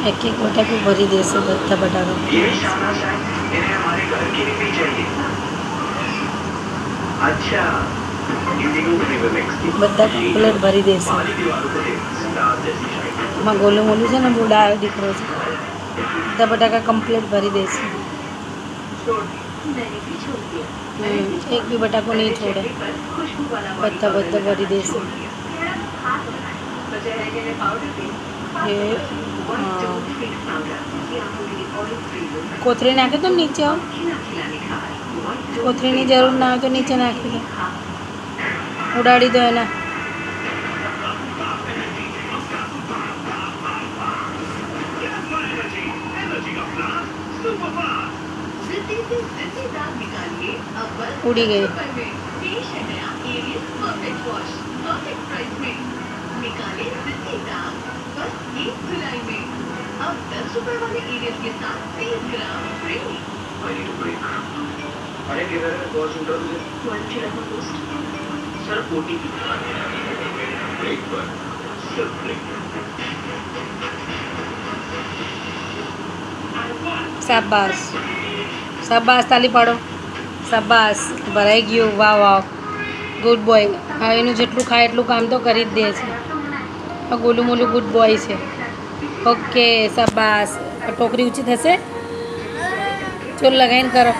एक एक बटाकू भरी देशे बधा बटाका ये शाबाश है, इन्हें हमारे घर की भी चाहिए। अच्छा, इंडिगो फ्लेवर मिक्स की बधा कम्प्लीट भरी देशे। पहाड़ी दीवारों को देख, स्टार जैसी शाइन। में गोलू मोलू है ने बूढ़ा दीकरो है बधा बटाका कम्प्लीट भरी देशे। एक भी बटाको नहीं छोड़े बधा बधा भरी देशे। ये हाँ कोथरी नाखे तो नीचे आओ कोथरी जरूर ना हो तो नीचे नाखी दो उड़ाड़ी दो एना। उड़ी गई। अब 10 रुपए वाले एरियल के साथ 30 ग्राम फ्री। अरे किधर है कॉल सेंटर तुझे? सर ओटीपी एक बार सिर्फ शाबाश शाबाश ताली पाड़ो शाबाश भराई गयो वाह वाह गुड बॉय। हाँ एनु जेटलू खाए एटलू काम तो करी ज दे छे। गोलू मोलू गुड बॉय छे। ओके शाबाश टोकरी ऊँची थशे चोल लगाईने करो।